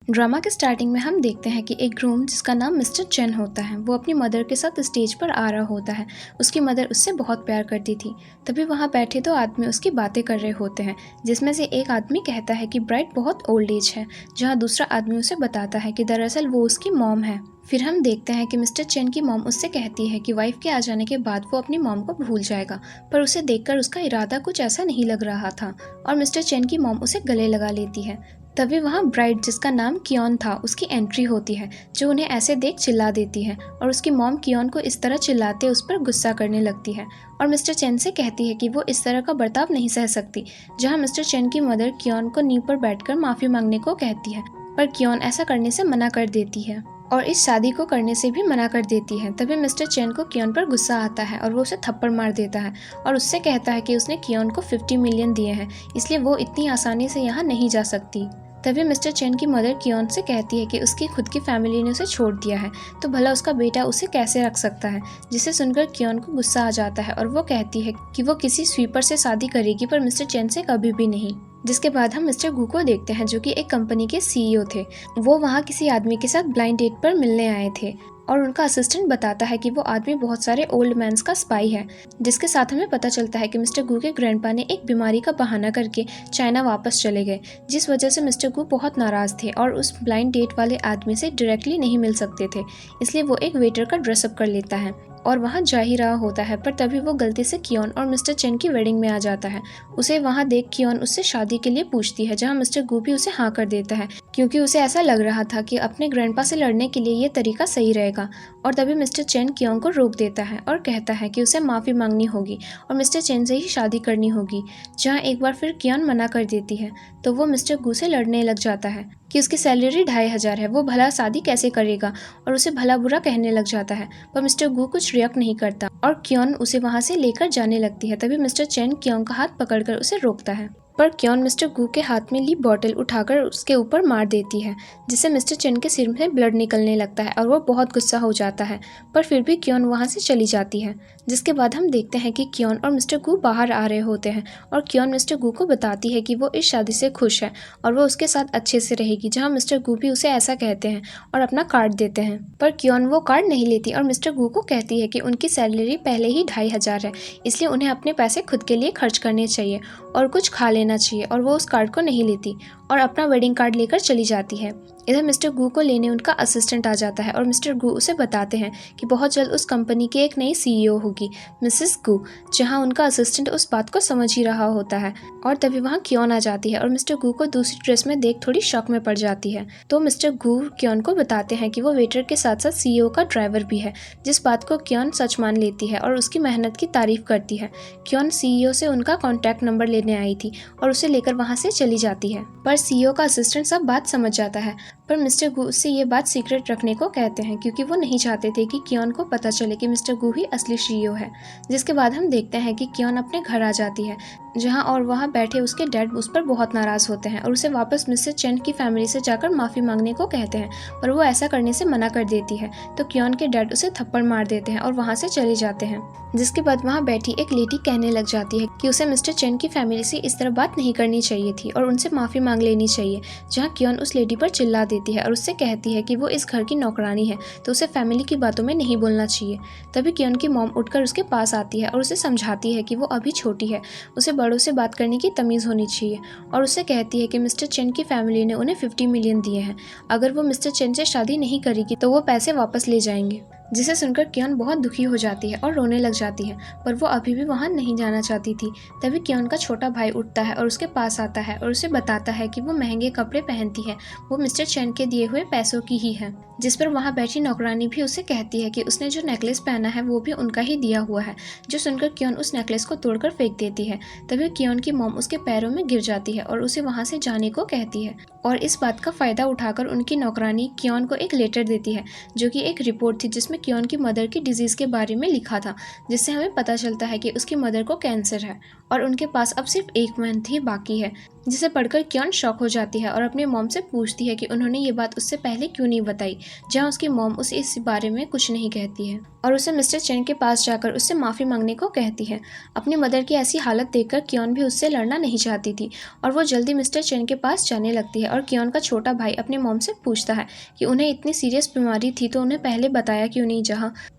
Drama के starting में हम देखते हैं कि एक ग्रूम जिसका नाम मिस्टर चेन होता है वो अपनी मदर के साथ स्टेज पर आ रहा होता है। उसकी मदर उससे बहुत प्यार करती थी। तभी वहाँ बैठे दो आदमी उसकी बातें कर रहे होते हैं, जिसमें से एक आदमी कहता है कि ब्राइड बहुत ओल्ड एज है, जहाँ दूसरा आदमी उसे बताता है कि दरअसल वो उसकी मॉम है। फिर हम देखते हैं कि मिस्टर चेन की मॉम उससे कहती है कि वाइफ के आ जाने के बाद वो अपनी मॉम को भूल जाएगा, पर उसे देखकर उसका इरादा कुछ ऐसा नहीं लग रहा था और मिस्टर चेन की मॉम उसे गले लगा लेती है। तभी वहाँ ब्राइड जिसका नाम कियोन था उसकी एंट्री होती है, जो उन्हें ऐसे देख चिल्ला देती है और उसकी मॉम कियोन को इस तरह चिल्लाते उस पर गुस्सा करने लगती है और मिस्टर चेन से कहती है कि वो इस तरह का बर्ताव नहीं सह सकती। जहाँ मिस्टर चेन की मदर कियोन को नींव पर बैठकर माफ़ी मांगने को कहती है, पर कियोन ऐसा करने से मना कर देती है और इस शादी को करने से भी मना कर देती है। तभी मिस्टर चेन को कियोन पर गुस्सा आता है और वो उसे थप्पड़ मार देता है और उससे कहता है कि उसने कियोन को 50 मिलियन दिए हैं, इसलिए वो इतनी आसानी से यहाँ नहीं जा सकती। तभी मिस्टर चेन की मदर कियोन से कहती है कि उसकी खुद की फैमिली ने उसे छोड़ दिया है, तो भला उसका बेटा उसे कैसे रख सकता है। जिसे सुनकर कियोन को गुस्सा आ जाता है और वो कहती है कि वो किसी स्वीपर से शादी करेगी, पर मिस्टर चेन से कभी भी नहीं। जिसके बाद हम मिस्टर गू को देखते हैं, जो कि एक कंपनी के सीईओ थे। वो वहाँ किसी आदमी के साथ ब्लाइंड डेट पर मिलने आए थे और उनका असिस्टेंट बताता है कि वो आदमी बहुत सारे ओल्ड मैन्स का स्पाई है। जिसके साथ हमें पता चलता है कि मिस्टर गू के ग्रैंडपा ने एक बीमारी का बहाना करके चाइना वापस चले गए, जिस वजह से मिस्टर गू बहुत नाराज थे और उस ब्लाइंड डेट वाले आदमी से डायरेक्टली नहीं मिल सकते थे। इसलिए वो एक वेटर का ड्रेसअप कर लेता है और वहाँ जा ही रहा होता है, पर तभी वो गलती से कियोन और मिस्टर चेन की वेडिंग में आ जाता है। उसे वहाँ देख कियोन उससे शादी के लिए पूछती है, जहाँ मिस्टर गू भी उसे हाँ कर देता है, क्योंकि उसे ऐसा लग रहा था कि अपने ग्रैंडपा से लड़ने के लिए ये तरीका सही रहेगा। और तभी मिस्टर चेन कियोन को रोक देता है और कहता है कि उसे माफ़ी मांगनी होगी और मिस्टर चेन से ही शादी करनी होगी। जहाँ एक बार फिर कियोन मना कर देती है, तो वो मिस्टर गू से लड़ने लग जाता है कि उसकी सैलरी 2500 है, वो भला शादी कैसे करेगा, और उसे भला बुरा कहने लग जाता है। पर मिस्टर गू कुछ रिएक्ट नहीं करता और कियोन उसे वहाँ से लेकर जाने लगती है। तभी मिस्टर चेन कियोन का हाथ पकड़कर उसे रोकता है, पर कियोन मिस्टर गू के हाथ में ली बॉटल उठाकर उसके ऊपर मार देती है, जिससे मिस्टर चेन के सिर में ब्लड निकलने लगता है और वो बहुत गुस्सा हो जाता है। पर फिर भी कियोन वहाँ से चली जाती है। जिसके बाद हम देखते हैं कि कियोन और मिस्टर गू बाहर आ रहे होते हैं और कियोन मिस्टर गू को बताती है कि वो इस शादी से खुश है और वो उसके साथ अच्छे से रहेगी। जहाँ मिस्टर गू भी उसे ऐसा कहते हैं और अपना कार्ड देते हैं, पर कियोन वो कार्ड नहीं लेती और मिस्टर गू को कहती है कि उनकी सैलरी पहले ही 2500 है, इसलिए उन्हें अपने पैसे खुद के लिए खर्च करने चाहिए और कुछ खा लेना चाहिए, और वो उस कार्ड को नहीं लेती और अपना वेडिंग कार्ड लेकर चली जाती है। इधर मिस्टर गू को लेने उनका असिस्टेंट आ जाता है और मिस्टर गू उसे बताते हैं कि बहुत जल्द उस कंपनी की एक नई सीईओ होगी, मिसेस गू। जहां उनका असिस्टेंट उस बात को समझ ही रहा होता है और तभी वहां कियोन आ जाती है और मिस्टर गू को दूसरी ड्रेस में देख थोड़ी शॉक में पड़ जाती है। तो मिस्टर गू कियोन को बताते हैं कि वो वेटर के साथ साथ सीईओ का ड्राइवर भी है, जिस बात को कियोन सच मान लेती है और उसकी मेहनत की तारीफ करती है। कियोन सीईओ से उनका कॉन्टैक्ट नंबर लेने आई थी और उसे लेकर वहाँ से चली जाती है, पर सीईओ का असिस्टेंट सब बात समझ जाता है। पर मिस्टर गू उससे ये बात सीक्रेट रखने को कहते हैं, क्योंकि वो नहीं चाहते थे कि कियोन को पता चले कि मिस्टर गू ही असली सीईओ है। जिसके बाद हम देखते हैं कि कियोन अपने घर आ जाती है, जहां और वहां बैठे उसके डैड उस पर बहुत नाराज होते हैं और उसे वापस मिस्टर चेन की फैमिली से जाकर माफ़ी मांगने को कहते हैं, पर वो ऐसा करने से मना कर देती है। तो कियोन के डैड उसे थप्पड़ मार देते हैं और वहाँ से चले जाते हैं। जिसके बाद वहाँ बैठी एक लेडी कहने लग जाती है कि उसे मिस्टर चेन की फैमिली से इस तरह बात नहीं करनी चाहिए थी और उनसे माफ़ी मांग लेनी चाहिए। जहाँ कियोन उस लेडी पर चिल्ला देती है और उससे कहती है कि वो इस घर की नौकरानी है, तो उसे फैमिली की बातों में नहीं बोलना चाहिए। तभी कियोन की मॉम उठकर उसके पास आती है और उसे समझाती है कि वो अभी छोटी है, उसे बड़ों से बात करने की तमीज़ होनी चाहिए, और उससे कहती है कि मिस्टर चेन की फैमिली ने उन्हें 50 मिलियन दिए हैं। अगर वो मिस्टर चेन से शादी नहीं करेगी तो वो पैसे वापस ले जाएंगे। जिसे सुनकर कियोन बहुत दुखी हो जाती है और रोने लग जाती है, पर वो अभी भी वहाँ नहीं जाना चाहती थी। तभी कियोन का छोटा भाई उठता है और उसके पास आता है और उसे बताता है कि वो महंगे कपड़े पहनती है, वो मिस्टर चेन के दिए हुए पैसों की ही है। जिस पर वहाँ बैठी नौकरानी भी उसे कहती है कि उसने जो नेकलेस पहना है वो भी उनका ही दिया हुआ है। जो सुनकर कियोन उस नेकलेस को तोड़कर फेंक देती है। तभी कियोन की मॉम उसके पैरों में गिर जाती है और उसे वहाँ से जाने को कहती है, और इस बात का फ़ायदा उठाकर उनकी नौकरानी कियोन को एक लेटर देती है, जो कि एक रिपोर्ट थी जिसमें कियोन की मदर की डिजीज़ के बारे में लिखा था, जिससे हमें पता चलता है कि उसकी मदर को कैंसर है और उनके पास अब सिर्फ 1 मंथ ही बाकी है। जिसे पढ़कर कियोन शॉक हो जाती है और अपने मॉम से पूछती है कि उन्होंने ये बात उससे पहले क्यों नहीं बताई, जहाँ उसकी मॉम उसे इस बारे में कुछ नहीं कहती है। और उसे मिस्टर चेन के पास जाकर उससे माफ़ी मांगने को कहती है। अपनी मदर की ऐसी हालत देखकर क्योन भी उससे लड़ना नहीं चाहती थी और वो जल्दी मिस्टर चेन के पास जाने लगती है। और क्योन का छोटा भाई अपने मॉम से पूछता है कि उन्हें इतनी सीरियस बीमारी थी तो उन्हें पहले बताया क्यों नहीं,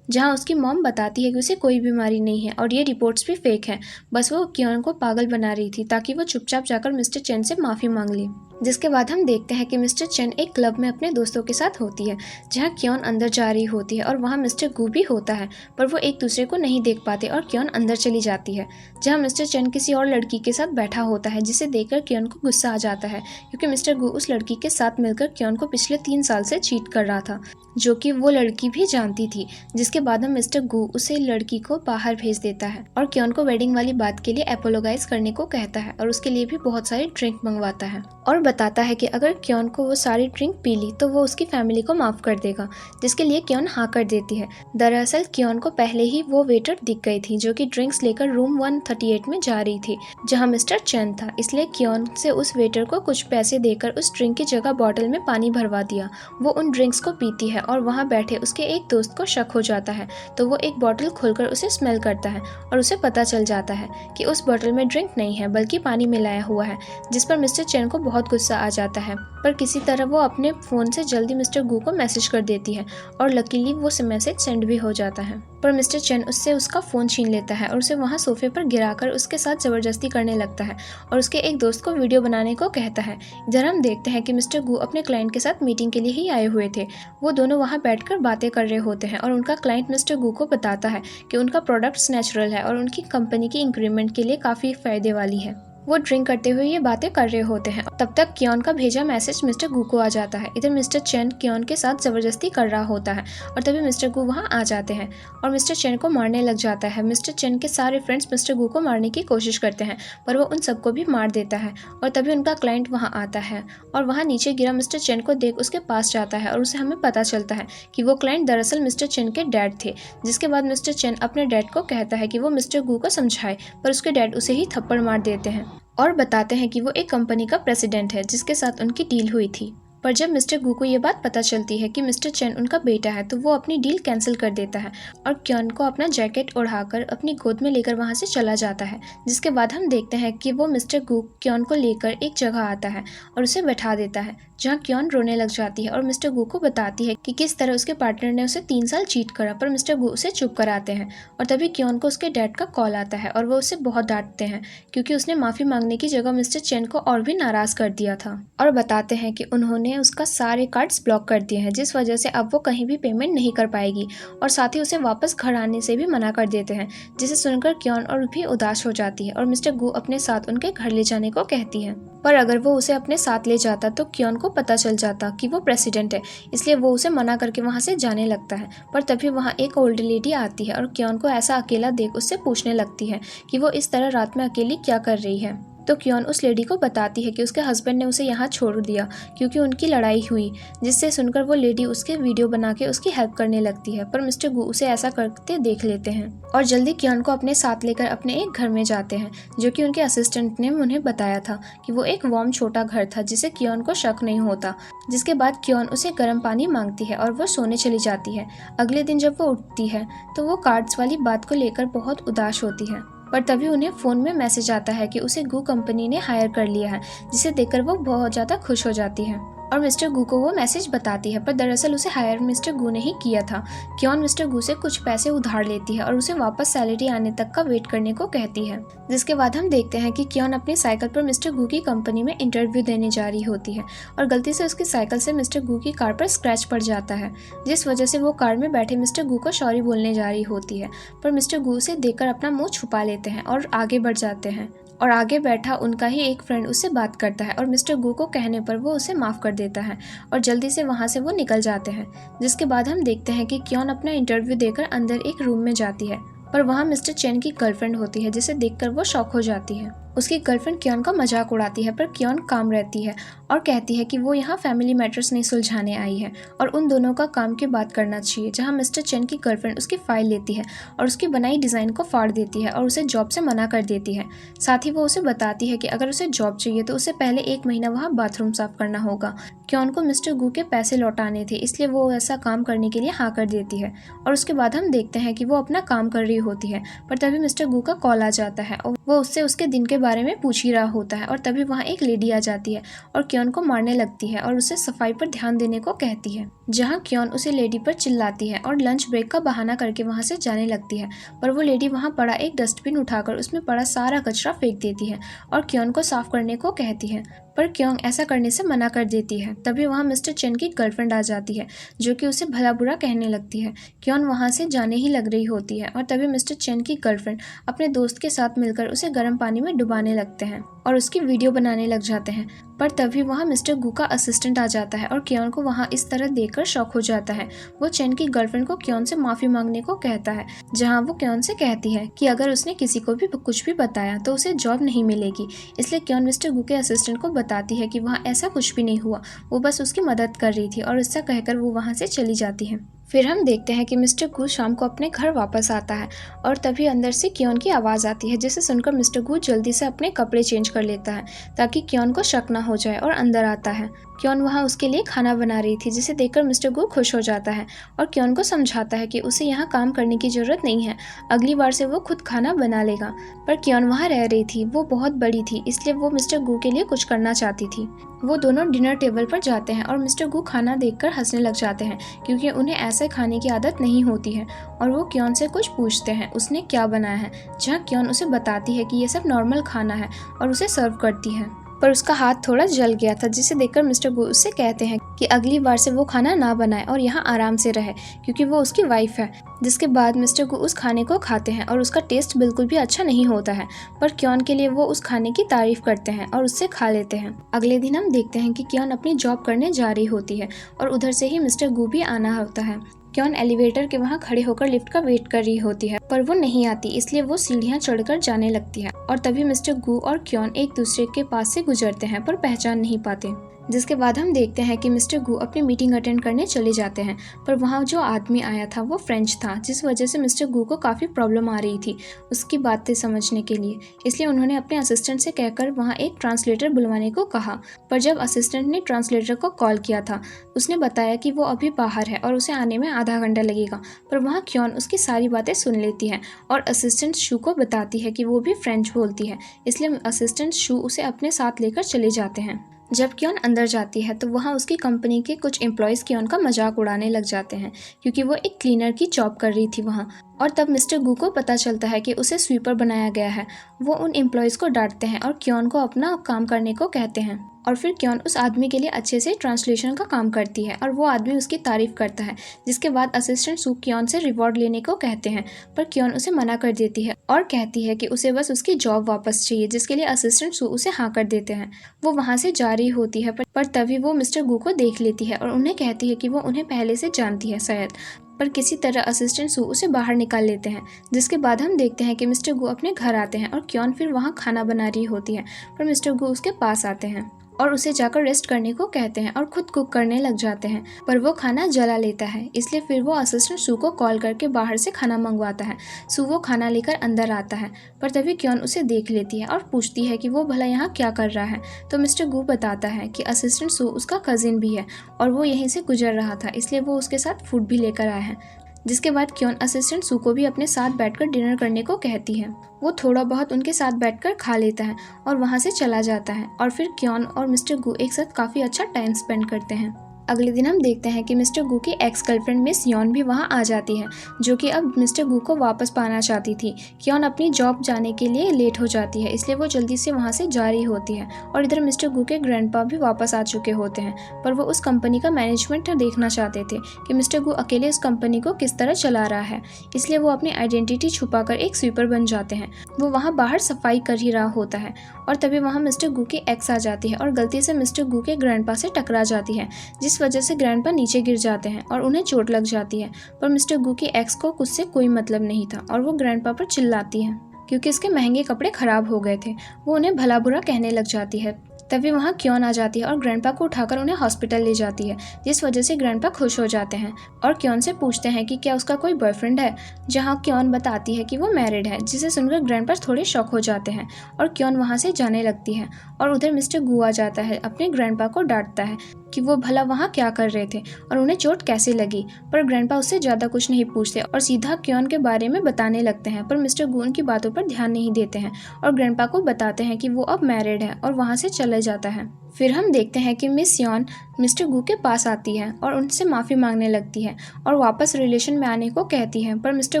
जहाँ उसकी मॉम बताती है कि उसे कोई बीमारी नहीं है और ये रिपोर्ट्स भी फेक हैं, बस वो क्योन को पागल बना रही थी ताकि वो चुपचाप जाकर मिस्टर चेन से माफ़ी मांग ले। जिसके बाद हम देखते हैं कि मिस्टर चेन एक क्लब में अपने दोस्तों के साथ होती है, जहाँ क्योन अंदर जा रही होती है और वहाँ मिस्टर गू भी होता है, पर वो एक दूसरे को नहीं देख पाते और क्योन अंदर चली जाती है, जहाँ मिस्टर चेन किसी और लड़की के साथ बैठा होता है, जिसे देखकर क्योन को गुस्सा आ जाता है क्योंकि मिस्टर गू उस लड़की के साथ मिलकर क्योन को पिछले 3 साल से चीट कर रहा था, जो कि वो लड़की भी जानती थी। जिसके बाद हम मिस्टर गू उसे लड़की को बाहर भेज देता है और क्योन को वेडिंग वाली बात के लिए एपोलोगाइज करने को कहता है और उसके लिए भी बहुत सारी ड्रिंक मंगवाता है और बताता है कि अगर क्योन को वो सारी ड्रिंक पी ली तो वो उसकी फैमिली को माफ कर देगा, जिसके लिए क्योन हाँ कर देती है। दरअसल क्योन को पहले ही वो वेटर दिख गई थी जो कि ड्रिंक्स लेकर रूम 138 में जा रही थी जहाँ मिस्टर चेन था, इसलिए क्योन से उस वेटर को कुछ पैसे देकर उस ड्रिंक की जगह बॉटल में पानी भरवा दिया। वो उन ड्रिंक्स को पीती है और वहाँ बैठे उसके एक दोस्त को शक हो जाता है, तो वो एक बॉटल खोलकर उसे स्मेल करता है और उसे पता चल जाता है कि उस बॉटल में ड्रिंक नहीं है बल्कि पानी मिलाया हुआ है, जिस पर मिस्टर चेन को बहुत गुस्सा आ जाता है। पर किसी तरह वो अपने फ़ोन से जल्दी मिस्टर गू को मैसेज कर देती है और लकीली वो मैसेज सेंड भी हो जाता है। पर मिस्टर चेन उससे उसका फ़ोन छीन लेता है और उसे वहाँ सोफे पर गिराकर उसके साथ ज़बरदस्ती करने लगता है और उसके एक दोस्त को वीडियो बनाने को कहता है। इधर हम देखते हैं कि मिस्टर गू अपने क्लाइंट के साथ मीटिंग के लिए ही आए हुए थे। वो दोनों वहाँ बैठकर बातें कर रहे होते हैं और उनका क्लाइंट मिस्टर गू को बताता है कि उनका प्रोडक्ट्स नेचुरल है और उनकी कंपनी की इंक्रीमेंट के लिए काफ़ी फ़ायदे वाली है। वो ड्रिंक करते हुए ये बातें कर रहे होते हैं। तब तक क्योन का भेजा मैसेज मिस्टर गू को आ जाता है। इधर मिस्टर चेन क्योन के साथ ज़बरदस्ती कर रहा होता है और तभी मिस्टर गू वहाँ आ जाते हैं और मिस्टर चेन को मारने लग जाता है। मिस्टर चेन के सारे फ्रेंड्स मिस्टर गू को मारने की कोशिश करते हैं पर वो उन सबको भी मार देता है और तभी उनका क्लाइंट वहाँ आता है और वहाँ नीचे गिरा मिस्टर चेन को देख उसके पास जाता है और उसे हमें पता चलता है कि वो क्लाइंट दरअसल मिस्टर चेन के डैड थे। जिसके बाद मिस्टर चेन अपने डैड को कहता है कि वो मिस्टर गू को समझाए, पर उसके डैड उसे ही थप्पड़ मार देते हैं और बताते हैं कि वो एक कंपनी का प्रेसिडेंट है जिसके साथ उनकी डील हुई थी। पर जब मिस्टर गू को ये बात पता चलती है कि मिस्टर चेन उनका बेटा है तो वो अपनी डील कैंसिल कर देता है और क्योन को अपना जैकेट ओढ़ाकर अपनी गोद में लेकर वहाँ से चला जाता है। जिसके बाद हम देखते हैं कि वो मिस्टर गू क्योन को लेकर एक जगह आता है और उसे बैठा देता है, जहाँ क्योन रोने लग जाती है और मिस्टर गू को बताती है कि किस तरह उसके पार्टनर ने उसे 3 साल चीट करा। पर मिस्टर गू उसे चुप कराते हैं और तभी क्योन को उसके डैड का कॉल आता है और वो उसे बहुत डांटते हैं क्योंकि उसने माफ़ी मांगने की जगह मिस्टर चेन को और भी नाराज़ कर दिया था और बताते हैं कि उन्होंने उसका सारे कार्ड्स ब्लॉक कर दिए हैं, जिस वजह से अब वो कहीं भी पेमेंट नहीं कर पाएगी और साथ ही उसे वापस घर आने से भी मना कर देते हैं। जिसे सुनकर क्योन और भी उदास हो जाती है और मिस्टर गू अपने साथ उनके घर ले जाने को कहती है। पर अगर वो उसे अपने साथ ले जाता तो क्योन को पता चल जाता कि वो प्रेसिडेंट है, इसलिए वो उसे मना करके वहाँ से जाने लगता है। पर तभी वहाँ एक ओल्ड लेडी आती है और क्योन को ऐसा अकेला देख उससे पूछने लगती है कि वो इस तरह रात में अकेली क्या कर रही है। तो क्योन उस लेडी को बताती है कि उसके हस्बैंड ने उसे यहाँ छोड़ दिया क्योंकि उनकी लड़ाई हुई, जिससे सुनकर वो लेडी उसके वीडियो बना के उसकी हेल्प करने लगती है। पर मिस्टर गू उसे ऐसा करते देख लेते हैं और जल्दी क्योन को अपने साथ लेकर अपने एक घर में जाते हैं, जो कि उनके असिस्टेंट ने उन्हें बताया था कि वो एक वार्म छोटा घर था जिसे क्योन को शक नहीं होता। जिसके बाद क्योन उसे गर्म पानी मांगती है और वो सोने चली जाती है। अगले दिन जब वो उठती है तो वो कार्ड्स वाली बात को लेकर बहुत उदास होती है। पर तभी उन्हें फ़ोन में मैसेज आता है कि उसे गू कंपनी ने हायर कर लिया है, जिसे देखकर वो बहुत ज़्यादा खुश हो जाती है और मिस्टर गू को वो मैसेज बताती है। पर दरअसल उसे हायर मिस्टर गू ने ही किया था। क्योन मिस्टर गू से कुछ पैसे उधार लेती है और उसे वापस सैलरी आने तक का वेट करने को कहती है। जिसके बाद हम देखते हैं कि क्योन अपनी साइकिल पर मिस्टर गू की कंपनी में इंटरव्यू देने जा रही होती है और गलती से उसकी साइकिल से मिस्टर गू की कार पर स्क्रैच पड़ जाता है, जिस वजह से वो कार में बैठे मिस्टर गू को सॉरी बोलने जा रही होती है। पर मिस्टर गू उसे देखकर अपना मुँह छुपा लेते हैं और आगे बढ़ जाते हैं और आगे बैठा उनका ही एक फ्रेंड उससे बात करता है और मिस्टर गू को कहने पर वो उसे माफ़ कर देता है और जल्दी से वहाँ से वो निकल जाते हैं। जिसके बाद हम देखते हैं कि क्योन अपना इंटरव्यू देकर अंदर एक रूम में जाती है, पर वहाँ मिस्टर चेन की गर्लफ्रेंड होती है जिसे देखकर वो शॉक हो जाती है। उसकी गर्लफ्रेंड क्योन का मजाक उड़ाती है, पर क्योन काम रहती है और कहती है कि वो यहाँ फैमिली मैटर्स नहीं सुलझाने आई है और उन दोनों का काम की बात करना चाहिए। जहाँ मिस्टर चेन की गर्लफ्रेंड उसकी फाइल लेती है और उसकी बनाई डिज़ाइन को फाड़ देती है और उसे जॉब से मना कर देती है। साथ ही वो उसे बताती है कि अगर उसे जॉब चाहिए तो उसे पहले 1 महीना वहाँ बाथरूम साफ करना होगा। क्योन को मिस्टर गू के पैसे लौटाने थे, इसलिए वो ऐसा काम करने के लिए हाँ कर देती है। और उसके बाद हम देखते हैं कि वो अपना काम कर रही होती है, पर तभी मिस्टर गू का कॉल आ जाता है और वो उससे उसके दिन के बारे में पूछ ही रहा होता है। और तभी वहाँ एक लेडी आ जाती है और क्योन को मारने लगती है और उसे सफाई पर ध्यान देने को कहती है, जहाँ क्योन उसे लेडी पर चिल्लाती है और लंच ब्रेक का बहाना करके वहाँ से जाने लगती है। पर वो लेडी वहाँ पड़ा एक डस्टबिन उठाकर उसमें पड़ा सारा कचरा फेंक देती है और क्योन को साफ करने को कहती है, पर क्योन ऐसा करने से मना कर देती है। तभी वहाँ मिस्टर चेन की गर्लफ्रेंड आ जाती है, जो कि उसे भला बुरा कहने लगती है। क्योन वहाँ से जाने ही लग रही होती है और तभी मिस्टर चेन की गर्लफ्रेंड अपने दोस्त के साथ मिलकर उसे गर्म पानी में डुबाने लगते हैं और उसकी वीडियो बनाने लग जाते हैं। पर तभी वहाँ मिस्टर गू का असिस्टेंट आ जाता है और क्योन को वहाँ इस तरह देखकर शॉक हो जाता है। वो चेन की गर्लफ्रेंड को क्योन से माफ़ी मांगने को कहता है, जहाँ वो क्योन से कहती है कि अगर उसने किसी को भी कुछ भी बताया तो उसे जॉब नहीं मिलेगी। इसलिए क्योन मिस्टर गू के असिस्टेंट को बताती है कि वहाँ ऐसा कुछ भी नहीं हुआ, वो बस उसकी मदद कर रही थी, और ऐसा कहकर वो वहाँ से चली जाती है। फिर हम देखते हैं कि मिस्टर गू शाम को अपने घर वापस आता है और तभी अंदर से क्योन की आवाज़ आती है, जिसे सुनकर मिस्टर गू जल्दी से अपने कपड़े चेंज कर लेता है ताकि क्योन को शक ना हो जाए, और अंदर आता है। क्योन वहाँ उसके लिए खाना बना रही थी, जिसे देखकर मिस्टर गू खुश हो जाता है और क्योन को समझाता है कि उसे यहाँ काम करने की ज़रूरत नहीं है, अगली बार से वो खुद खाना बना लेगा। पर क्योन वहाँ रह रही थी, वो बहुत बड़ी थी, इसलिए वो मिस्टर गू के लिए कुछ करना चाहती थी। वो दोनों डिनर टेबल पर जाते हैं और मिस्टर गू खाना देखकर हंसने लग जाते हैं, क्योंकि उन्हें ऐसे खाने की आदत नहीं होती है। और वो क्योन से कुछ पूछते हैं उसने क्या बनाया है, जहाँ क्योन उसे बताती है कि ये सब नॉर्मल खाना है और उसे सर्व करती है। पर उसका हाथ थोड़ा जल गया था, जिसे देखकर मिस्टर गू उससे कहते हैं कि अगली बार से वो खाना ना बनाए और यहाँ आराम से रहे, क्योंकि वो उसकी वाइफ है। जिसके बाद मिस्टर गू उस खाने को खाते हैं और उसका टेस्ट बिल्कुल भी अच्छा नहीं होता है, पर क्योन के लिए वो उस खाने की तारीफ करते हैं और उससे खा लेते हैं। अगले दिन हम देखते हैं कि क्योन अपनी जॉब करने जा रही होती है और उधर से ही मिस्टर गू भी आना होता है। क्योन एलिवेटर के वहाँ खड़े होकर लिफ्ट का वेट कर रही होती है, पर वो नहीं आती, इसलिए वो सीढ़ियाँ चढ़कर जाने लगती है। और तभी मिस्टर गू और क्योन एक दूसरे के पास से गुजरते हैं पर पहचान नहीं पाते। जिसके बाद हम देखते हैं कि मिस्टर गू अपनी मीटिंग अटेंड करने चले जाते हैं, पर वहाँ जो आदमी आया था वो फ्रेंच था, जिस वजह से मिस्टर गू को काफ़ी प्रॉब्लम आ रही थी उसकी बातें समझने के लिए। इसलिए उन्होंने अपने असिस्टेंट से कहकर वहाँ एक ट्रांसलेटर बुलवाने को कहा। पर जब असिस्टेंट ने ट्रांसलेटर को कॉल किया था, उसने बताया कि वो अभी बाहर है और उसे आने में आधा घंटा लगेगा। पर वहाँ क्योन उसकी सारी बातें सुन लेती है और असिस्टेंट शू को बताती है कि वो भी फ्रेंच बोलती है, इसलिए असिस्टेंट शू उसे अपने साथ लेकर चले जाते हैं। जब क्योन अंदर जाती है तो वहाँ उसकी कंपनी के कुछ एम्प्लॉयज़ क्योन का मजाक उड़ाने लग जाते हैं, क्योंकि वो एक क्लीनर की जॉब कर रही थी वहाँ। और तब मिस्टर गू को पता चलता है कि उसे स्वीपर बनाया गया है। वो उन एम्प्लॉयज़ को डांटते हैं और क्योन को अपना काम करने को कहते हैं। और फिर क्योन उस आदमी के लिए अच्छे से ट्रांसलेशन का काम करती है और वो आदमी उसकी तारीफ करता है। जिसके बाद असिस्टेंट सू क्योन से रिवॉर्ड लेने को कहते हैं, पर क्योन उसे मना कर देती है और कहती है कि उसे बस उसकी जॉब वापस चाहिए, जिसके लिए असिस्टेंट सू उसे हाँ कर देते हैं। वो वहाँ से जा रही होती है, पर तभी वो मिस्टर गू को देख लेती है और उन्हें कहती है कि वो उन्हें पहले से जानती है शायद, पर किसी तरह असिस्टेंट सू उसे बाहर निकाल लेते हैं। जिसके बाद हम देखते हैं कि मिस्टर गू अपने घर आते हैं और क्योन फिर वहाँ खाना बना रही होती है, पर मिस्टर गू उसके पास आते हैं और उसे जाकर रेस्ट करने को कहते हैं और खुद कुक करने लग जाते हैं, पर वो खाना जला लेता है। इसलिए फिर वो असिस्टेंट सू को कॉल करके बाहर से खाना मंगवाता है। सू वो खाना लेकर अंदर आता है, पर तभी क्योन उसे देख लेती है और पूछती है कि वो भला यहाँ क्या कर रहा है। तो मिस्टर गू बताता है कि असिस्टेंट सू उसका कजिन भी है और वो यहीं से गुजर रहा था, इसलिए वो उसके साथ फूड भी लेकर आया है। जिसके बाद क्योन असिस्टेंट सू को भी अपने साथ बैठकर डिनर करने को कहती है। वो थोड़ा बहुत उनके साथ बैठकर खा लेता है और वहाँ से चला जाता है। और फिर क्योन और मिस्टर गू एक साथ काफ़ी अच्छा टाइम स्पेंड करते हैं। अगले दिन हम देखते हैं कि मिस्टर गू की एक्स गर्लफ्रेंड मिस योन भी वहाँ आ जाती है, जो कि अब मिस्टर गू को वापस पाना चाहती थी। क्योन अपनी जॉब जाने के लिए लेट हो जाती है, इसलिए वो जल्दी से वहाँ से जा रही होती है। और इधर मिस्टर गू के ग्रैंडपा भी वापस आ चुके होते हैं, पर वो उस कंपनी का मैनेजमेंट देखना चाहते थे कि मिस्टर गू अकेले उस कंपनी को किस तरह चला रहा है, इसलिए वो अपनी आइडेंटिटी छुपाकर एक स्वीपर बन जाते हैं। वो वहाँ बाहर सफाई कर ही रहा होता है और तभी वहाँ मिस्टर गू की एक्स आ जाती है और गलती से मिस्टर गू के ग्रैंडपा से टकरा जाती है, जिस वजह से ग्रैंडपा नीचे गिर जाते हैं और उन्हें चोट लग जाती है। पर मिस्टर गू की एक्स को कुछ से कोई मतलब नहीं था और वो ग्रैंडपा पर चिल्लाती है क्योंकि इसके महंगे कपड़े खराब हो गए थे। वो उन्हें भला बुरा कहने लग जाती है। तभी वहाँ क्योन आ जाती है और ग्रैंडपा को उठाकर उन्हें हॉस्पिटल ले जाती है, जिस वजह से ग्रैंडपा खुश हो जाते हैं और क्योन से पूछते हैं कि क्या उसका कोई बॉयफ्रेंड है, जहाँ क्योन बताती है कि वो मैरिड है, जिसे सुनकर ग्रैंडपा थोड़े शॉक हो जाते हैं और क्योन वहाँ से जाने लगती है। और उधर मिस्टर गू आ जाता है, अपने ग्रैंडपा को डांटता है कि वो भला वहाँ क्या कर रहे थे और उन्हें चोट कैसे लगी, पर ग्रैंडपा उससे ज़्यादा कुछ नहीं पूछते और सीधा क्योन के बारे में बताने लगते हैं। पर मिस्टर गू उनकी बातों पर ध्यान नहीं देते हैं और ग्रैंडपा को बताते हैं कि वो अब मैरिड है और वहाँ से चले जाता है। फिर हम देखते हैं कि मिस यॉन मिस्टर गू के पास आती है और उनसे माफ़ी मांगने लगती है और वापस रिलेशन में आने को कहती है, पर मिस्टर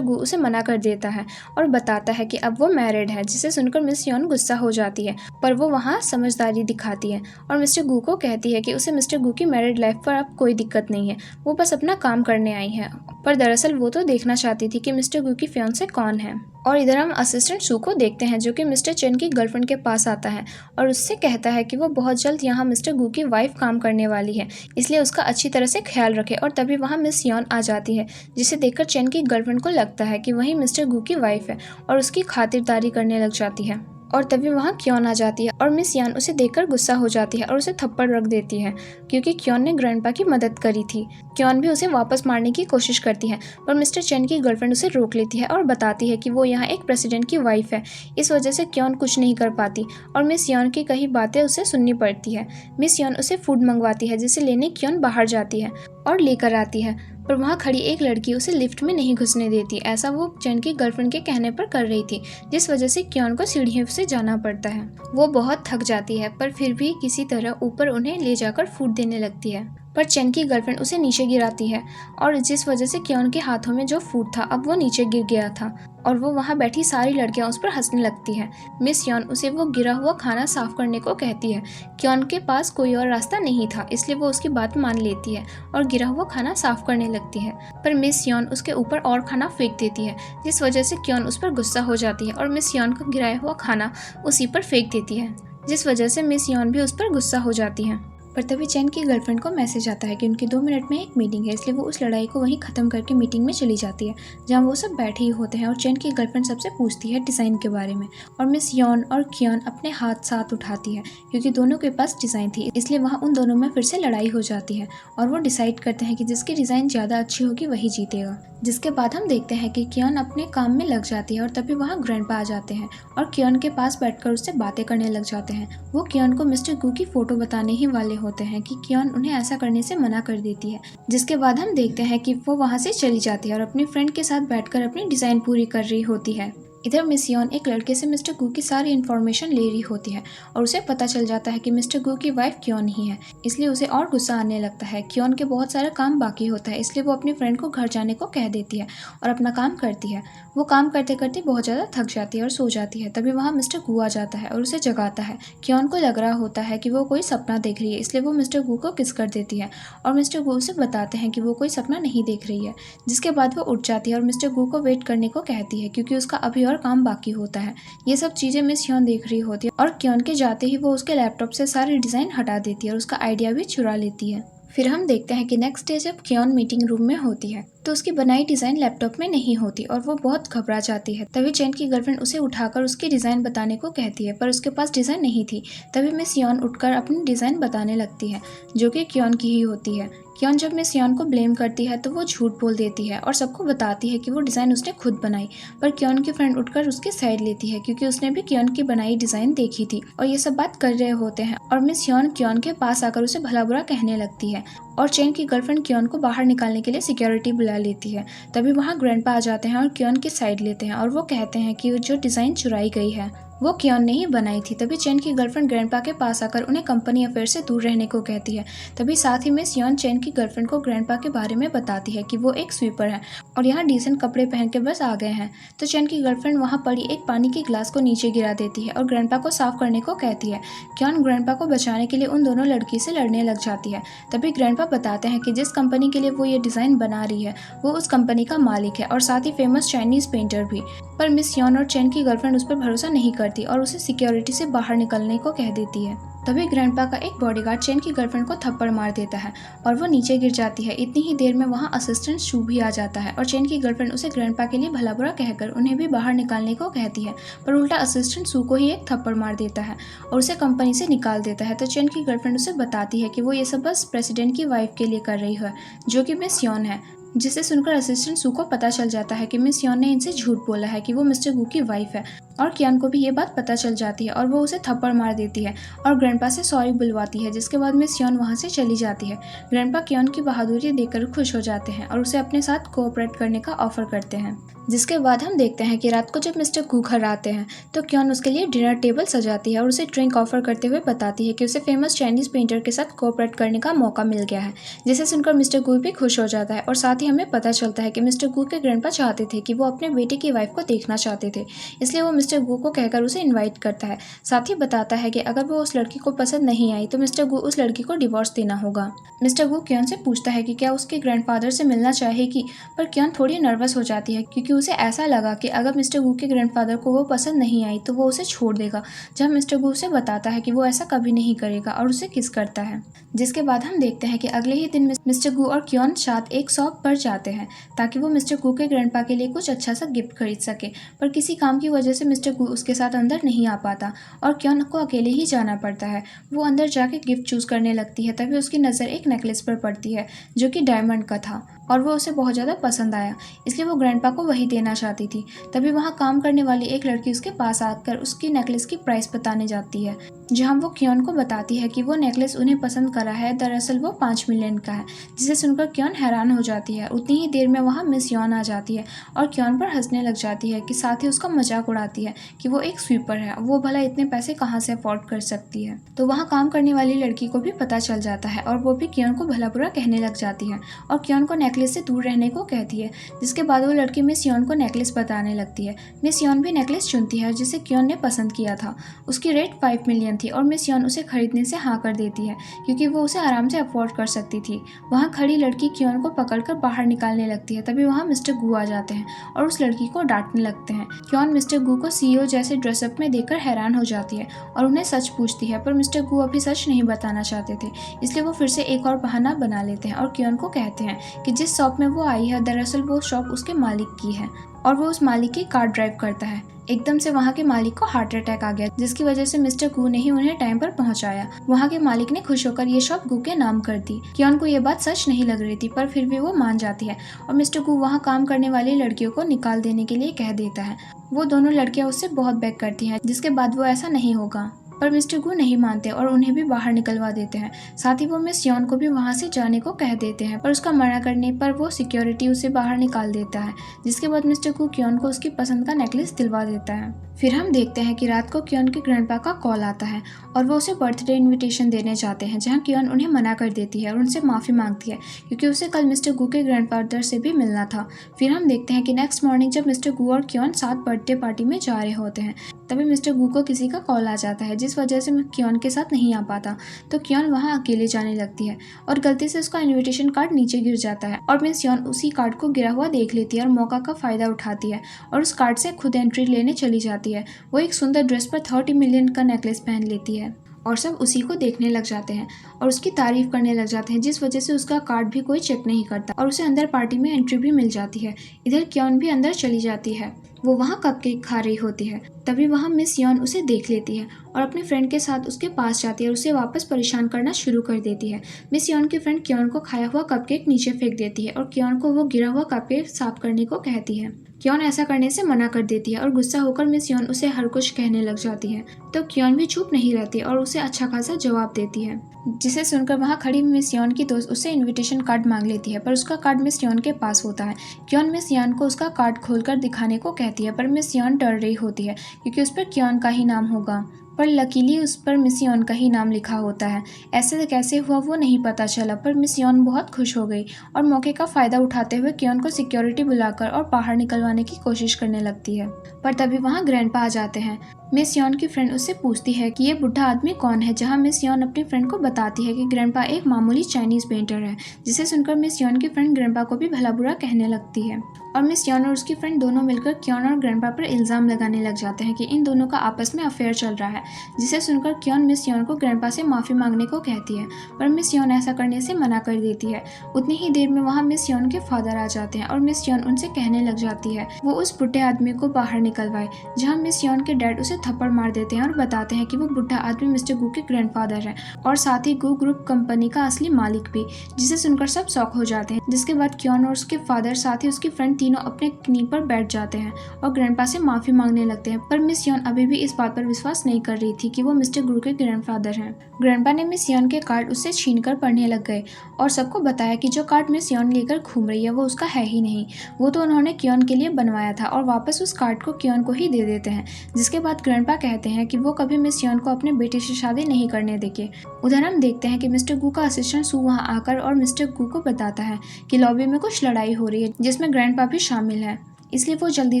गू उसे मना कर देता है और बताता है कि अब वो मैरिड है, जिसे सुनकर मिस यॉन गुस्सा हो जाती है, पर वो वहाँ समझदारी दिखाती है और मिस्टर गू को कहती है कि उसे मिस्टर गू की मैरिड लाइफ पर अब कोई दिक्कत नहीं है, वो बस अपना काम करने आई है। पर दरअसल वो तो देखना चाहती थी कि मिस्टर गू की फियांसे कौन है। और इधर हम असिस्टेंट सू को देखते हैं, जो कि मिस्टर चेन की गर्लफ्रेंड के पास आता है और उससे कहता है कि वो बहुत जल्द यहाँ मिस्टर गू की वाइफ काम करने वाली है, इसलिए उसका अच्छी तरह से ख्याल रखे। और तभी वहाँ मिस यॉन आ जाती है, जिसे देखकर चेन की गर्लफ्रेंड को लगता है कि वही मिस्टर गू की वाइफ है और उसकी खातिरदारी करने लग जाती है। और तभी वहाँ क्योन आ जाती है और मिस यान उसे देखकर गुस्सा हो जाती है और उसे थप्पड़ रख देती है, क्योंकि क्योन ने ग्रैंडपा की मदद करी थी। क्योन भी उसे वापस मारने की कोशिश करती है, पर मिस्टर चेन की गर्लफ्रेंड उसे रोक लेती है और बताती है कि वो यहाँ एक प्रेसिडेंट की वाइफ है, इस वजह से क्योन कुछ नहीं कर पाती और मिस यॉन की कई बातें उसे सुननी पड़ती है। मिस यॉन उसे फूड मंगवाती है, जिसे लेने क्योन बाहर जाती है और लेकर आती है, पर वहाँ खड़ी एक लड़की उसे लिफ्ट में नहीं घुसने देती। ऐसा वो चेन की गर्लफ्रेंड के कहने पर कर रही थी, जिस वजह से क्योन को सीढ़ियों से जाना पड़ता है। वो बहुत थक जाती है, पर फिर भी किसी तरह ऊपर उन्हें ले जाकर फूड देने लगती है, पर चेन की गर्लफ्रेंड उसे नीचे गिराती है और जिस वजह से क्योन के हाथों में जो फूड था अब वो नीचे गिर गया था और वो वहाँ बैठी सारी लड़कियाँ उस पर हंसने लगती हैं। मिस यॉन उसे वो गिरा हुआ खाना साफ करने को कहती है। क्योन के पास कोई और रास्ता नहीं था, इसलिए वो उसकी बात मान लेती है और गिरा हुआ खाना साफ करने लगती है, पर मिस यॉन उसके ऊपर और खाना फेंक देती है, जिस वजह से क्योन उस पर गुस्सा हो जाती है और मिस यॉन को गिराया हुआ खाना उसी पर फेंक देती है, जिस वजह से मिस यॉन भी उस पर गुस्सा हो जाती है। पर तभी चेन की गर्लफ्रेंड को मैसेज आता है कि उनकी 2 मिनट में एक मीटिंग है, इसलिए वो उस लड़ाई को वहीं ख़त्म करके मीटिंग में चली जाती है, जहां वो सब बैठे ही होते हैं और चेन की गर्लफ्रेंड सबसे पूछती है डिज़ाइन के बारे में और मिस यॉन और क्योन अपने हाथ साथ उठाती है, क्योंकि दोनों के पास डिज़ाइन थी, इसलिए वहाँ उन दोनों में फिर से लड़ाई हो जाती है और वो डिसाइड करते हैं कि जिसकी डिज़ाइन ज़्यादा अच्छी होगी वही जीतेगा। जिसके बाद हम देखते हैं कि क्योन अपने काम में लग जाती है और तभी वहाँ ग्रैंडपा आ जाते हैं और क्योन के पास बैठकर उससे बातें करने लग जाते हैं। वो क्योन को मिस्टर गू की फोटो बताने ही वाले होते हैं कि क्योन उन्हें ऐसा करने से मना कर देती है, जिसके बाद हम देखते हैं कि वो वहाँ से चली जाती है और अपनी फ्रेंड के साथ बैठकर अपनी डिज़ाइन पूरी कर रही होती है। इधर मिस यॉन एक लड़के से मिस्टर गू की सारी इन्फॉर्मेशन ले रही होती है और उसे पता चल जाता है कि मिस्टर गू की वाइफ क्योन ही है, इसलिए उसे और गुस्सा आने लगता है। क्योन के बहुत सारा काम बाकी होता है, इसलिए वो अपनी फ्रेंड को घर जाने को कह देती है और अपना काम करती है। वो काम करते करते बहुत ज़्यादा थक जाती है और सो जाती है। तभी वहाँ मिस्टर गू आ जाता है और उसे जगाता है। क्योन को लग रहा होता है कि वो कोई सपना देख रही है, इसलिए वो मिस्टर गू को किस कर देती है और मिस्टर गू उसे बताते हैं कि वो कोई सपना नहीं देख रही है, जिसके बाद वो उठ जाती है और मिस्टर गू को वेट करने को कहती है, क्योंकि उसका अभी और काम बाकी होता है। ये सब चीज़ें मिस यॉन देख रही होती है और क्योन के जाते ही वो उसके लैपटॉप से सारी डिज़ाइन हटा देती है और उसका आइडिया भी चुरा लेती है। फिर हम देखते हैं कि नेक्स्ट डे जब क्योन मीटिंग रूम में होती है तो उसकी बनाई डिज़ाइन लैपटॉप में नहीं होती और वो बहुत घबरा जाती है। तभी चेन की गर्लफ्रेंड उसे उठाकर उसकी डिज़ाइन बताने को कहती है, पर उसके पास डिज़ाइन नहीं थी। तभी मिस यॉन उठकर अपनी डिज़ाइन बताने लगती है, जो कि क्योन की ही होती है। क्योन जब मिस यॉन को ब्लेम करती है तो वो झूठ बोल देती है और सबको बताती है कि वो डिज़ाइन उसने खुद बनाई, पर क्योन की फ्रेंड उठकर उसकी साइड लेती है, क्योंकि उसने भी क्योन की बनाई डिज़ाइन देखी थी और ये सब बात कर रहे होते हैं और मिस यॉन क्योन के पास आकर उसे भला बुरा कहने लगती है और चेन की गर्लफ्रेंड क्योन को बाहर निकालने के लिए सिक्योरिटी बुला लेती है। तभी वहाँ ग्रैंडपा आ जाते हैं और क्योन की साइड लेते हैं और वो कहते हैं कि जो डिज़ाइन चुराई गई है वो क्योन ने ही बनाई थी। तभी चेन की गर्लफ्रेंड ग्रैंडपा के पास आकर उन्हें कंपनी अफेयर से दूर रहने को कहती है। तभी साथ ही मिस यॉन चेन की गर्लफ्रेंड को ग्रैंडपा के बारे में बताती है कि वो एक स्वीपर है और यहाँ डिसेंट कपड़े पहन के बस आ गए हैं। तो चेन की गर्लफ्रेंड वहाँ पड़ी एक पानी की गिलास को नीचे गिरा देती है और ग्रैंडपा को साफ करने को कहती है। क्योन ग्रैंडपा को बचाने के लिए उन दोनों लड़की से लड़ने लग जाती है। तभी ग्रैंडपा बताते हैं कि जिस कंपनी के लिए वो ये डिज़ाइन बना रही है वो उस कंपनी का मालिक है और साथ ही फेमस चाइनीज़ पेंटर भी। पर मिस यॉन और चेन की गर्लफ्रेंड उस पर भरोसा नहीं करती और उसे सिक्योरिटी से बाहर निकलने को कह देती है। तभी ग्रैंडपा का एक बॉडीगार्ड चेन की गर्लफ्रेंड को थप्पड़ मार देता है और वो नीचे गिर जाती है। इतनी ही देर में वहाँ असिस्टेंट शू भी आ जाता है और चेन की गर्लफ्रेंड उसे ग्रैंडपा के लिए भला बुरा कहकर उन्हें भी बाहर निकालने को कहती है, पर उल्टा असिस्टेंट शू को ही एक थप्पड़ मार देता है और उसे कंपनी से निकाल देता है। तो चेन की गर्लफ्रेंड उसे बताती है कि वो ये सब बस प्रेसिडेंट की वाइफ के लिए कर रही है, जो कि मिस यॉन है। जिसे सुनकर असिस्टेंट सू को पता चल जाता है कि मिस यॉन ने इनसे झूठ बोला है कि वो मिस्टर गू की वाइफ है, और कियान को भी ये बात पता चल जाती है और वो उसे थप्पड़ मार देती है और ग्रैंडपा से सॉरी बुलवाती है, जिसके बाद मिस यॉन वहाँ से चली जाती है। ग्रैंडपा कियान की बहादुरी देखकर खुश हो जाते हैं और उसे अपने साथ कोऑपरेट करने का ऑफर करते हैं। जिसके बाद हम देखते हैं कि रात को जब मिस्टर गू घर आते हैं तो कियान उसके लिए डिनर टेबल सजाती है और उसे ड्रिंक ऑफर करते हुए बताती है कि उसे फेमस चाइनीज पेंटर के साथ कोऑपरेट करने का मौका मिल गया है, जिसे सुनकर मिस्टर गू भी खुश हो जाता है। और साथ ही हमें पता चलता है कि मिस्टर गू के ग्रैंडपा चाहते थे कि वो अपने बेटे की वाइफ को देखना चाहते थे, इसलिए वो मिस्टर गू को कहकर उसे इन्वाइट करता है। साथ ही बताता है कि अगर वो उस लड़की को पसंद नहीं आई तो मिस्टर गू उस लड़की को डिवोर्स देना होगा। मिस्टर गू कियान से पूछता है कि क्या उसके ग्रैंडफादर से मिलना चाहेगी, पर कियान थोड़ी नर्वस हो जाती है क्योंकि उसे ऐसा लगा कि अगर मिस्टर गू के ग्रैंडफादर को वो पसंद नहीं आई तो वो उसे छोड़ देगा, जब मिस्टर गू उसे बताता है कि वो ऐसा कभी नहीं करेगा और उसे किस करता है। जिसके बाद हम देखते हैं कि अगले ही दिन मिस्टर गू और कियान साथ एक शॉप पर जाते हैं ताकि वो मिस्टर गू के ग्रैंडपा के लिए कुछ अच्छा सा गिफ्ट खरीद सके, पर किसी काम की वजह से मिस्टर गू उसके साथ अंदर नहीं आ पाता और कियान को अकेले ही जाना पड़ता है। वो अंदर जाके गिफ्ट चूज करने लगती है, तभी उसकी नज़र एक नेकलेस पर पड़ती है जो कि डायमंड का था और वो उसे बहुत ज़्यादा पसंद आया, इसलिए वो ग्रैंडपा को वही देना चाहती थी। तभी वहाँ काम करने वाली एक लड़की उसके पास आकर उसकी नेकलेस की प्राइस बताने जाती है, जहाँ वो कियान को बताती है कि वो नेकलेस उन्हें पसंद करा है, दरअसल वो 5 मिलियन का है, जिसे सुनकर कियान हैरान हो जाती है। उतनी ही देर में वहाँ मिस यॉन आ जाती है और कियान पर हंसने लग जाती है कि साथ ही उसका मजाक उड़ाती है कि वो एक स्वीपर है, वो भला इतने पैसे कहाँ से अफोर्ड कर सकती है। तो वहाँ काम करने वाली लड़की को भी पता चल जाता है और वो भी कियान को भला बुरा कहने लग जाती है और कियान को नेकलेस से दूर रहने को कहती है। जिसके बाद वो लड़की मिस यॉन को नेकलेस बताने लगती है। मिस यॉन भी नेकलेस चुनती है जिसे कियान ने पसंद किया था। उसकी रेट 5 मिलियन थी और मिस यॉन उसे खरीदने से हाँ कर देती है क्योंकि वो उसे आराम से अफोर्ड कर सकती थी। वहाँ खड़ी लड़की कियान को पकड़कर बाहर निकालने लगती है। तभी वहाँ मिस्टर गू आ जाते हैं और उस लड़की को डांटने लगते हैं। कियान मिस्टर गू को सीईओ जैसे ड्रेसअप में देखकर हैरान हो जाती है और उन्हें सच पूछती है, पर मिस्टर गू अभी सच नहीं बताना चाहते थे, इसलिए वो फिर से एक और बहाना बना लेते हैं और कियान को कहते हैं कि जिस शॉप में वो आई है दरअसल वो शॉप उसके मालिक की है और वो उस मालिक की कार ड्राइव करता है। एकदम से वहाँ के मालिक को हार्ट अटैक आ गया, जिसकी वजह से मिस्टर गू ने ही उन्हें टाइम पर पहुँचाया। वहाँ के मालिक ने खुश होकर ये शॉप गू के नाम कर दी। कियान को ये बात सच नहीं लग रही थी, पर फिर भी वो मान जाती है और मिस्टर गू वहाँ काम करने वाली लड़कियों को निकाल देने के लिए कह देता है। वो दोनों लड़कियाँ उससे बहुत बेग करती हैं, जिसके बाद वो ऐसा नहीं होगा, पर मिस्टर गू नहीं मानते और उन्हें भी बाहर निकलवा देते हैं। साथ ही वो मिस यॉन को भी वहाँ से जाने को कह देते हैं, पर उसका मना करने पर वो सिक्योरिटी उसे बाहर निकाल देता है। जिसके बाद मिस्टर गू कियान को उसकी पसंद का नेकलेस दिलवा देता है। फिर हम देखते हैं कि रात को कियान के ग्रैंडपा का कॉल आता है और वो उसे बर्थडे इनविटेशन देने जाते हैं, जहाँ कियान उन्हें मना कर देती है और उनसे माफ़ी मांगती है क्योंकि उसे कल मिस्टर गू के ग्रैंडफादर से भी मिलना था। फिर हम देखते हैं कि नेक्स्ट मॉर्निंग जब मिस्टर गू और कियान साथ बर्थडे पार्टी में जा रहे होते हैं, तभी मिस्टर गू को किसी का कॉल आ जाता है, जिस वजह से कियान के साथ नहीं आ पाता। तो कियान वहाँ अकेले जाने लगती है और गलती से उसका इनविटेशन कार्ड नीचे गिर जाता है और मिस यॉन उसी कार्ड को गिरा हुआ देख लेती है और मौका का फ़ायदा उठाती है और उस कार्ड से खुद एंट्री लेने चली जाती है। वो एक सुंदर ड्रेस पर 30 मिलियन का नेकलेस पहन लेती है और सब उसी को देखने लग जाते हैं और उसकी तारीफ करने लग जाते हैं, जिस वजह से उसका कार्ड भी कोई चेक नहीं करता और उसे अंदर पार्टी में एंट्री भी मिल जाती है। इधर कियान भी अंदर चली जाती है। वो वहाँ कपकेक खा रही होती है। तभी वहाँ मिस यॉन उसे देख लेती है और अपने फ्रेंड के साथ उसके पास जाती है और उसे वापस परेशान करना शुरू कर देती है। मिस यॉन की फ्रेंड कियान को खाया हुआ कपकेक नीचे फेंक देती है और कियान को वो गिरा हुआ कपकेक साफ करने को कहती है। कियान ऐसा करने से मना कर देती है और गुस्सा होकर मिस यॉन उसे हर कुछ कहने लग जाती है। तो कियान भी चुप नहीं रहती और उसे अच्छा खासा जवाब देती है, जिसे सुनकर वहाँ खड़ी मिस यॉन की दोस्त उससे इनविटेशन कार्ड मांग लेती है, पर उसका कार्ड मिस यॉन के पास होता है। कियान मिस यॉन को उसका कार्ड खोलकर दिखाने को कहती है, पर मिस यॉन डर रही होती है क्योंकि उस पर कियान का ही नाम होगा, पर लकीली उस पर मिस यॉन का ही नाम लिखा होता है। ऐसे कैसे हुआ वो नहीं पता चला, पर मिस यॉन बहुत खुश हो गई और मौके का फ़ायदा उठाते हुए कियान को सिक्योरिटी बुलाकर और बाहर निकलवाने की कोशिश करने लगती है। पर तभी वहाँ ग्रैंडपा आ जाते हैं मिस यॉन की फ्रेंड उससे पूछती है कि ये बुढ़ा आदमी कौन है, जहाँ मिस यॉन अपनी फ्रेंड को बताती है कि ग्रैंडपा एक मामूली चाइनीज पेंटर है, जिसे सुनकर मिस यॉन की फ्रेंड ग्रैंडपा को भी भला बुरा कहने लगती है और मिस यॉन और उसकी फ्रेंड दोनों मिलकर क्योन और ग्रैंडपा पर इल्जाम लगाने लग जाते हैं कि इन दोनों का आपस में अफेयर चल रहा है, जिसे सुनकर क्योन मिस यॉन को ग्रैंडपा से माफी मांगने को कहती है, पर मिस यॉन ऐसा करने से मना कर देती है। उतनी ही देर में वहाँ मिस यॉन के फादर आ जाते हैं और मिस यॉन उनसे कहने लग जाती है वो उस बुढ़े आदमी को बाहर निकलवाए, जहाँ मिस यॉन के डैड उसे थप्पड़ मार देते हैं और बताते हैं कि वो बुढ़ा आदमी मिस्टर गू के ग्रैंडफादर है और साथ ही गू ग्रुप कंपनी का असली मालिक भी, जिसे सुनकर सब शॉक हो जाते हैं। जिसके बाद क्योन और उसके फादर साथ ही उसकी फ्रेंड तीनों अपने नी पर बैठ जाते हैं और ग्रैंडपा से माफी मांगने लगते हैं, पर मिस यॉन अभी भी इस बात पर विश्वास नहीं कर रही थी कि वो मिस्टर गू के ग्रैंडफादर हैं। ग्रैंडपा ने मिस यॉन के कार्ड उससे छीनकर पढ़ने लग गए और सबको बताया कि जो कार्ड मिस यॉन लेकर घूम रही है वो उसका है ही नहीं, वो तो उन्होंने क्योन के लिए बनवाया था और वापस उस कार्ड को क्योन को ही दे देते हैं। जिसके बाद ग्रैंडपा कहते हैं कि वो कभी मिस यॉन को अपने बेटे से शादी नहीं करने देंगे। उधर हम देखते हैं कि मिस्टर गू का असिस्टेंट सू वहां आकर और मिस्टर गू को बताता है कि लॉबी में कुछ लड़ाई हो रही है जिसमें ग्रैंडपा भी शामिल है, इसलिए वो जल्दी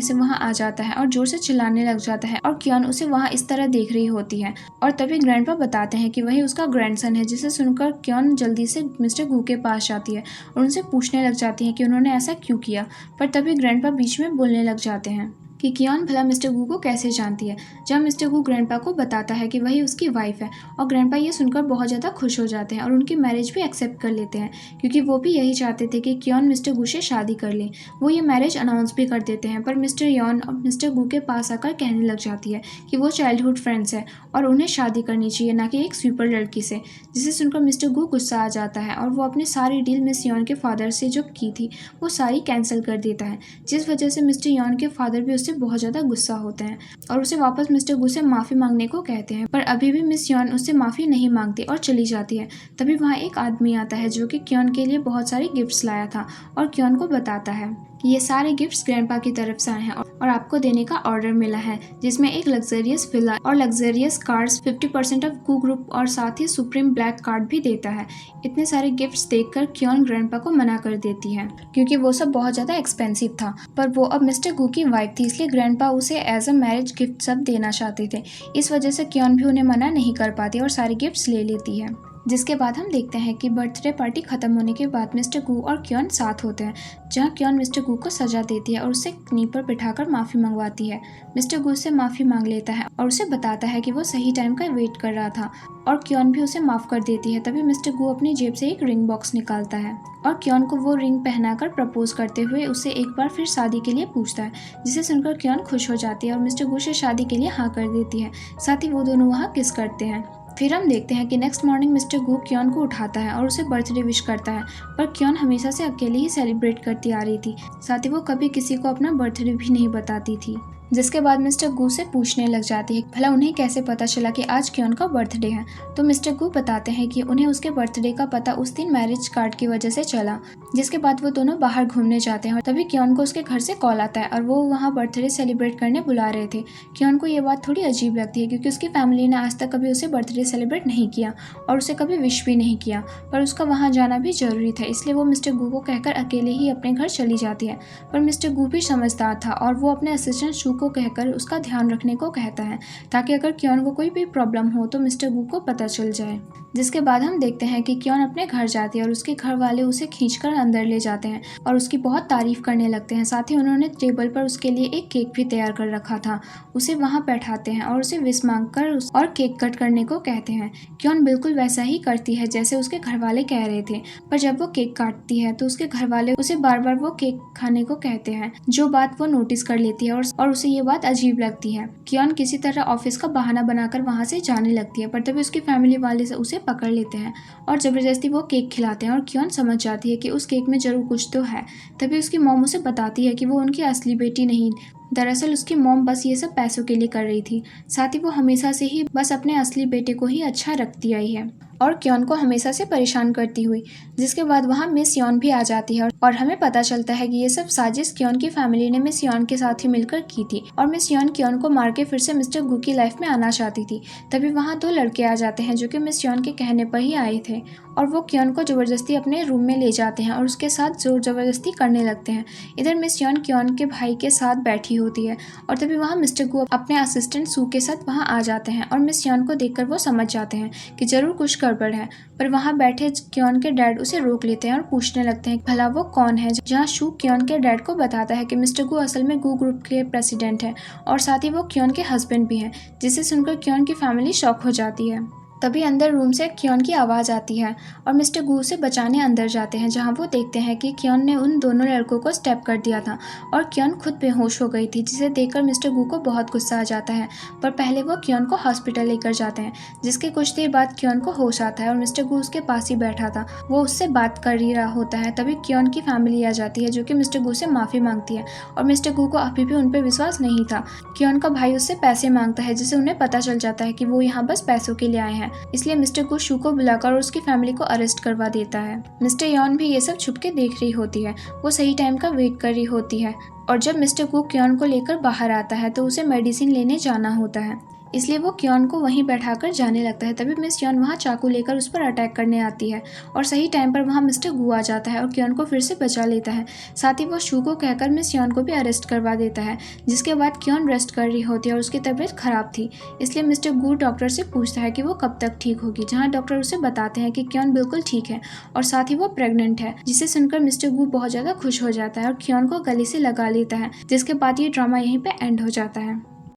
से वहां आ जाता है और जोर से चिल्लाने लग जाता है और क्योन उसे वहां इस तरह देख रही होती है और तभी ग्रैंडपा बताते हैं कि वही उसका ग्रैंडसन है, जिसे सुनकर क्योन जल्दी से मिस्टर गू के पास जाती है और उनसे पूछने लग जाती है कि उन्होंने ऐसा क्यों किया, पर तभी ग्रैंडपा बीच में बोलने लग जाते हैं कि क्योन भला मिस्टर गू को कैसे जानती है, जब मिस्टर गू ग्रैंडपा को बताता है कि वही उसकी वाइफ है और ग्रैंडपा ये सुनकर बहुत ज़्यादा खुश हो जाते हैं और उनकी मैरिज भी एक्सेप्ट कर लेते हैं, क्योंकि वो भी यही चाहते थे कि क्योन मिस्टर गू से शादी कर ले। वो ये मैरिज अनाउंस भी कर देते हैं, पर मिस्टर यॉन और मिस्टर गू के पास आकर कहने लग जाती है कि वो चाइल्डहुड फ्रेंड्स है और उन्हें शादी करनी चाहिए, ना कि एक स्वीपर लड़की से, जिसे सुनकर मिस्टर गू गुस्सा आ जाता है और वो अपनी सारी डील मिस यॉन के फादर से जो की थी वो सारी कैंसिल कर देता है, जिस वजह से मिस्टर यॉन के फादर भी बहुत ज्यादा गुस्सा होते हैं और उसे वापस मिस्टर गू से माफी मांगने को कहते हैं, पर अभी भी मिस यॉन उससे माफी नहीं मांगती और चली जाती है। तभी वहाँ एक आदमी आता है जो कि क्योन के लिए बहुत सारे गिफ्ट्स लाया था और क्योन को बताता है कि ये सारे गिफ्ट्स ग्रैंडपा की तरफ से आए हैं और आपको देने का ऑर्डर मिला है, जिसमें एक लग्जरियस विला और लग्जरियस कार्ड्स 50% ऑफ गू ग्रुप और साथ ही सुप्रीम ब्लैक कार्ड भी देता है। इतने सारे गिफ्ट्स देखकर क्योन ग्रैंडपा को मना कर देती है क्योंकि वो सब बहुत ज्यादा एक्सपेंसिव था, पर वो अब मिस्टर गू की वाइफ थी, इसलिए ग्रैंडपा उसे एज अ मैरिज गिफ्ट सब देना चाहते थे। इस वजह से क्योन भी उन्हें मना नहीं कर पाती और सारे गिफ्ट्स ले लेती है। जिसके बाद हम देखते हैं कि बर्थडे पार्टी खत्म होने के बाद मिस्टर गू और क्योन साथ होते हैं, जहां क्योन मिस्टर गू को सजा देती है और उसे नी पर बिठाकर माफी मंगवाती है। मिस्टर गू से माफी मांग लेता है और उसे बताता है कि वो सही टाइम का वेट कर रहा था और क्योन भी उसे माफ कर देती है। तभी मिस्टर गू अपनी जेब से एक रिंग बॉक्स निकालता है और क्योन को वो रिंग पहनाकर प्रपोज करते हुए उसे एक बार फिर शादी के लिए पूछता है, जिसे सुनकर क्योन खुश हो जाती है और मिस्टर गू से शादी के लिए हाँ कर देती है। साथ ही वो दोनों वहाँ किस करते हैं। फिर हम देखते हैं कि नेक्स्ट मॉर्निंग मिस्टर गू क्योन को उठाता है और उसे बर्थडे विश करता है, पर क्योन हमेशा से अकेले ही सेलिब्रेट करती आ रही थी, साथ ही वो कभी किसी को अपना बर्थडे भी नहीं बताती थी। जिसके बाद मिस्टर गू से पूछने लग जाती है भला उन्हें कैसे पता चला कि आज क्योन का बर्थडे है, तो मिस्टर गू बताते हैं कि उन्हें उसके बर्थडे का पता उस दिन मैरिज कार्ड की वजह से चला। जिसके बाद वो दोनों बाहर घूमने जाते हैं और तभी क्योन को उसके घर से कॉल आता है और वो वहाँ बर्थडे सेलिब्रेट करने बुला रहे थे। क्योन को ये बात थोड़ी अजीब लगती है क्योंकि उसकी फैमिली ने आज तक कभी उसे बर्थडे सेलिब्रेट नहीं किया और उसे कभी विश भी नहीं किया, पर उसका वहाँ जाना भी जरूरी था, इसलिए वो मिस्टर गू को कहकर अकेले ही अपने घर चली जाती है। पर मिस्टर गू भी समझदार था और वो अपने असिस्टेंट शू को कहकर उसका ध्यान रखने को कहता है, ताकि अगर क्योन को कोई भी प्रॉब्लम हो तो मिस्टर गू को पता चल जाए। जिसके बाद हम देखते हैं कि क्योन अपने घर जाती है और उसके घर वाले उसे खींचकर अंदर ले जाते हैं और उसकी बहुत तारीफ करने लगते हैं। साथ ही उन्होंने टेबल पर उसके लिए एक केक भी तैयार कर रखा था। उसे वहां बैठाते हैं और उसे विश मांगकर और केक कट करने को कहते हैं। क्योन बिल्कुल वैसा ही करती है जैसे उसके घर वाले कह रहे थे, पर जब वो केक काटती है तो उसके घर वाले उसे बार बार वो केक खाने को कहते हैं, जो बात वो नोटिस कर लेती है और उसे ये बात अजीब लगती है। क्योन किसी तरह ऑफिस का बहाना बनाकर वहाँ से जाने लगती है, पर तभी उसकी फैमिली वाले उसे पकड़ लेते हैं और जबरदस्ती वो केक खिलाते हैं और क्योन समझ जाती है कि उस केक में जरूर कुछ तो है। तभी उसकी मॉम उसे बताती है कि वो उनकी असली बेटी नहीं, दरअसल उसकी मॉम बस ये सब पैसों के लिए कर रही थी। साथ ही वो हमेशा से ही बस अपने असली बेटे को ही अच्छा रखती आई है और क्योन को हमेशा से परेशान करती हुई। जिसके बाद वहाँ मिस यॉन भी आ जाती है और हमें पता चलता है कि ये सब साजिश क्योन की फैमिली ने मिस यॉन के साथ ही मिलकर की थी और मिस यॉन क्योन को मार के फिर से मिस्टर गू की लाइफ में आना चाहती थी। तभी वहाँ 2 लड़के आ जाते हैं जो कि मिस यॉन के कहने पर ही आए थे और वो क्योन को जबरदस्ती अपने रूम में ले जाते हैं और उसके साथ जोर जबरदस्ती करने लगते हैं। इधर मिस यॉन क्योन के भाई के साथ बैठी होती है और तभी वहाँ मिस्टर गू अपने असिस्टेंट सू के साथ वहाँ आ जाते हैं और मिस यॉन को देखकर वो समझ जाते हैं कि जरूर कुछ गड़बड़ है। पर वहाँ बैठे क्योन के डैड उसे रोक लेते हैं और पूछने लगते हैं भला वो कौन है। जहाँ शू क्योन के डैड को बताता है कि मिस्टर गू असल में गू ग्रुप के प्रेसिडेंट है और साथ ही वो क्योन के हस्बैंड भी हैं, जिसे सुनकर क्योन की फैमिली शॉक हो जाती है। तभी अंदर रूम से क्योन की आवाज़ आती है और मिस्टर गू उसे बचाने अंदर जाते हैं, जहां वो देखते हैं कि क्योन ने उन दोनों लड़कों को स्टेप कर दिया था और क्योन खुद बेहोश हो गई थी, जिसे देखकर मिस्टर गू को बहुत गुस्सा आ जाता है। पर पहले वो क्योन को हॉस्पिटल लेकर जाते हैं, जिसके कुछ देर बाद क्योन को होश आता है और मिस्टर गू उसके पास ही बैठा था, वो उससे बात कर ही रहा होता है। तभी क्योन की फैमिली आ जाती है जो कि मिस्टर गू से माफ़ी मांगती है और मिस्टर गू को अभी भी उन पर विश्वास नहीं था। क्योन का भाई उससे पैसे मांगता है, जिससे उन्हें पता चल जाता है कि वो यहाँ बस पैसों के लिए आए हैं, इसलिए मिस्टर गू शू को बुलाकर और उसकी फैमिली को अरेस्ट करवा देता है। मिस्टर यॉन भी ये सब छुप के देख रही होती है, वो सही टाइम का वेट कर रही होती है और जब मिस्टर गू क्योन को लेकर बाहर आता है तो उसे मेडिसिन लेने जाना होता है, इसलिए वो क्योन को वहीं बैठाकर जाने लगता है। तभी मिस यॉन वहाँ चाकू लेकर उस पर अटैक करने आती है और सही टाइम पर वहाँ मिस्टर गू आ जाता है और क्योन को फिर से बचा लेता है। साथ ही वो शू को कहकर मिस यॉन को भी अरेस्ट करवा देता है, जिसके बाद क्योन रेस्ट कर रही होती है और उसकी तबीयत खराब थी, इसलिए मिस्टर गू डॉक्टर से पूछता है कि वो कब तक ठीक होगी, जहाँ डॉक्टर उसे बताते हैं कि क्योन बिल्कुल ठीक है और साथ ही वो प्रेग्नेंट है, जिसे सुनकर मिस्टर गू बहुत ज़्यादा खुश हो जाता है और क्योन को गले से लगा लेता है। जिसके बाद ये ड्रामा यहीं पर एंड हो जाता है।